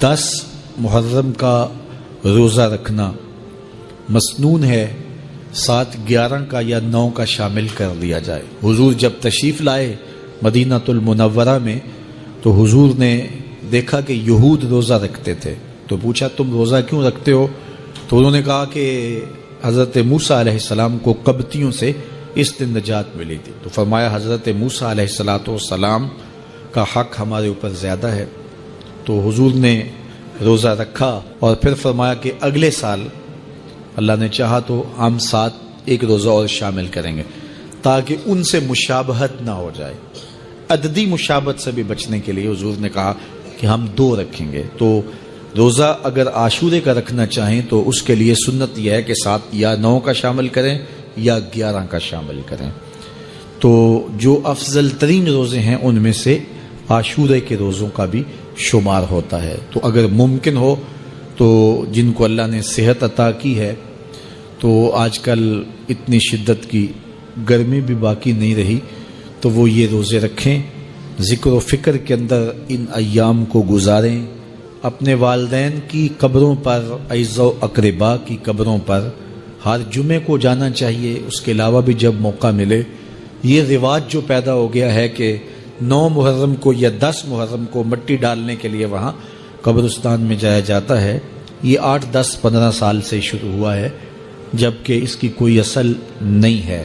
10 محرم کا روزہ رکھنا مسنون ہے، 7، 11 کا یا 9 کا شامل کر دیا جائے۔ حضور جب تشریف لائے مدینہ المنورہ میں تو حضور نے دیکھا کہ یہود روزہ رکھتے تھے، تو پوچھا تم روزہ کیوں رکھتے ہو؟ تو انہوں نے کہا کہ حضرت موسیٰ علیہ السلام کو قبطیوں سے اس دن نجات ملی تھی۔ تو فرمایا حضرت موسیٰ علیہ السلام کا حق ہمارے اوپر زیادہ ہے۔ تو حضور نے روزہ رکھا اور پھر فرمایا کہ اگلے سال اللہ نے چاہا تو ہم 7 ایک روزہ اور شامل کریں گے، تاکہ ان سے مشابہت نہ ہو جائے۔ عددی مشابہت سے بھی بچنے کے لیے حضور نے کہا کہ ہم 2 رکھیں گے۔ تو روزہ اگر عاشورے کا رکھنا چاہیں تو اس کے لیے سنت یہ ہے کہ 7 یا 9 کا شامل کریں یا 11 کا شامل کریں۔ تو جو افضل ترین روزے ہیں ان میں سے عاشورے کے روزوں کا بھی شمار ہوتا ہے۔ تو اگر ممکن ہو تو جن کو اللہ نے صحت عطا کی ہے، تو آج کل اتنی شدت کی گرمی بھی باقی نہیں رہی، تو وہ یہ روزے رکھیں، ذکر و فکر کے اندر ان ایام کو گزاریں، اپنے والدین کی قبروں پر، اعزاء و اقرباء کی قبروں پر ہر جمعے کو جانا چاہیے۔ اس کے علاوہ بھی جب موقع ملے، یہ رواج جو پیدا ہو گیا ہے کہ 9 محرم کو یا 10 محرم کو مٹی ڈالنے کے لیے وہاں قبرستان میں جایا جاتا ہے، یہ 8، 10، 15 سال سے شروع ہوا ہے، جبکہ اس کی کوئی اصل نہیں ہے۔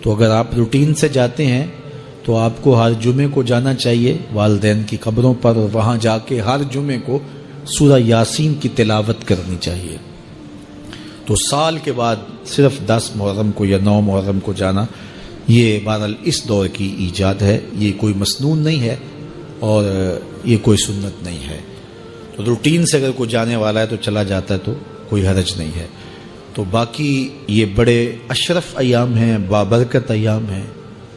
تو اگر آپ روٹین سے جاتے ہیں تو آپ کو ہر جمعے کو جانا چاہیے والدین کی قبروں پر، اور وہاں جا کے ہر جمعے کو سورہ یاسین کی تلاوت کرنی چاہیے۔ تو سال کے بعد صرف 10 محرم کو یا 9 محرم کو جانا، یہ بہرحال اس دور کی ایجاد ہے، یہ کوئی مسنون نہیں ہے اور یہ کوئی سنت نہیں ہے۔ تو روٹین سے اگر کوئی جانے والا ہے تو چلا جاتا ہے تو کوئی حرج نہیں ہے۔ تو باقی یہ بڑے اشرف ایام ہیں، بابرکت ایام ہیں،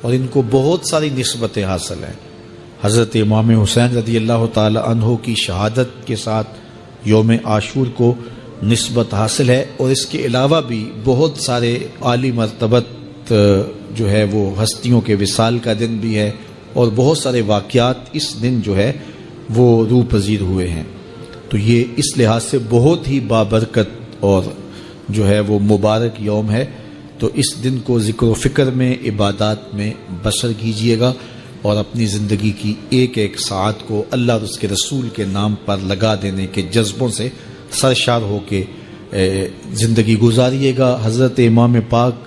اور ان کو بہت ساری نسبتیں حاصل ہیں۔ حضرت امام حسین رضی اللہ تعالی عنہ کی شہادت کے ساتھ یوم عاشور کو نسبت حاصل ہے، اور اس کے علاوہ بھی بہت سارے عالی مرتبت جو ہے وہ ہستیوں کے وصال کا دن بھی ہے، اور بہت سارے واقعات اس دن جو ہے وہ روح پذیر ہوئے ہیں۔ تو یہ اس لحاظ سے بہت ہی بابرکت اور جو ہے وہ مبارک یوم ہے۔ تو اس دن کو ذکر و فکر میں، عبادات میں بسر کیجئے گا، اور اپنی زندگی کی ایک ایک ساعت کو اللہ اور اس کے رسول کے نام پر لگا دینے کے جذبوں سے سرشار ہو کے زندگی گزاریے گا۔ حضرت امام پاک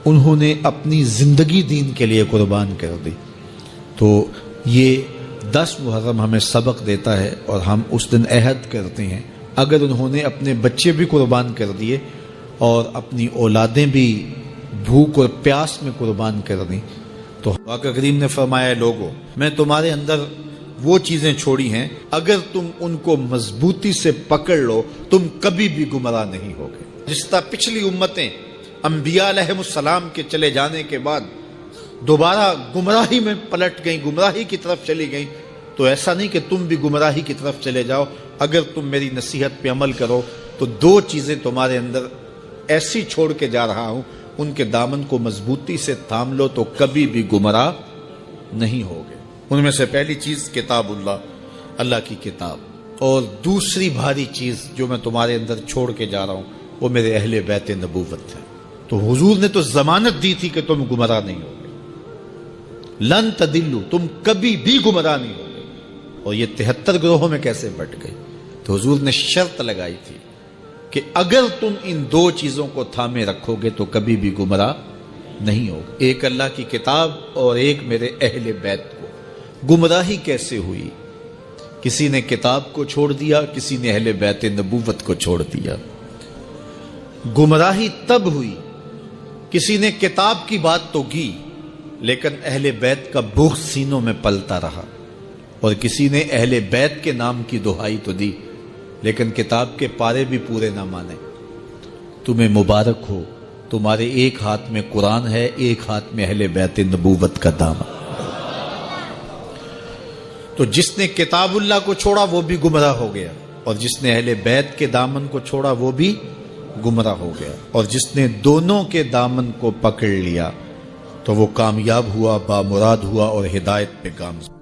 انہوں نے اپنی زندگی دین کے لیے قربان کر دی۔ تو یہ 10 محرم ہمیں سبق دیتا ہے، اور ہم اس دن عہد کرتے ہیں اگر انہوں نے اپنے بچے بھی قربان کر دیے اور اپنی اولادیں بھی بھوک اور پیاس میں قربان کر دیں، تو آقا کریم نے فرمایا لوگو میں تمہارے اندر وہ چیزیں چھوڑی ہیں، اگر تم ان کو مضبوطی سے پکڑ لو تم کبھی بھی گمراہ نہیں ہوگے۔ جس طرح پچھلی امتیں انبیاء علیہ السلام کے چلے جانے کے بعد دوبارہ گمراہی میں پلٹ گئیں، گمراہی کی طرف چلی گئیں، تو ایسا نہیں کہ تم بھی گمراہی کی طرف چلے جاؤ۔ اگر تم میری نصیحت پہ عمل کرو تو 2 چیزیں تمہارے اندر ایسی چھوڑ کے جا رہا ہوں، ان کے دامن کو مضبوطی سے تھام لو تو کبھی بھی گمراہ نہیں ہوگے۔ ان میں سے پہلی چیز کتاب اللہ کی کتاب، اور دوسری بھاری چیز جو میں تمہارے اندر چھوڑ کے جا رہا ہوں وہ میرے اہل بیت نبوت ہے۔ تو حضور نے تو ضمانت دی تھی کہ تم گمراہ نہیں ہوگے، لن تدلوا، تم کبھی بھی گمراہ نہیں ہوگے۔ اور یہ 73 گروہوں میں کیسے بٹ گئے؟ تو حضور نے شرط لگائی تھی کہ اگر تم ان 2 چیزوں کو تھامے رکھو گے تو کبھی بھی گمراہ نہیں ہوگے، ایک اللہ کی کتاب اور ایک میرے اہل بیت کو۔ گمراہی کیسے ہوئی؟ کسی نے کتاب کو چھوڑ دیا، کسی نے اہل بیت نبوت کو چھوڑ دیا۔ گمراہی تب ہوئی کسی نے کتاب کی بات تو کی لیکن اہل بیت کا بغض سینوں میں پلتا رہا، اور کسی نے اہل بیت کے نام کی دہائی تو دی لیکن کتاب کے پارے بھی پورے نہ مانے۔ تمہیں مبارک ہو، تمہارے ایک ہاتھ میں قرآن ہے، ایک ہاتھ میں اہل بیت نبوت کا دامن۔ تو جس نے کتاب اللہ کو چھوڑا وہ بھی گمراہ ہو گیا، اور جس نے اہل بیت کے دامن کو چھوڑا وہ بھی گمراہ ہو گیا، اور جس نے دونوں کے دامن کو پکڑ لیا تو وہ کامیاب ہوا، بامراد ہوا اور ہدایت پہ گامزن۔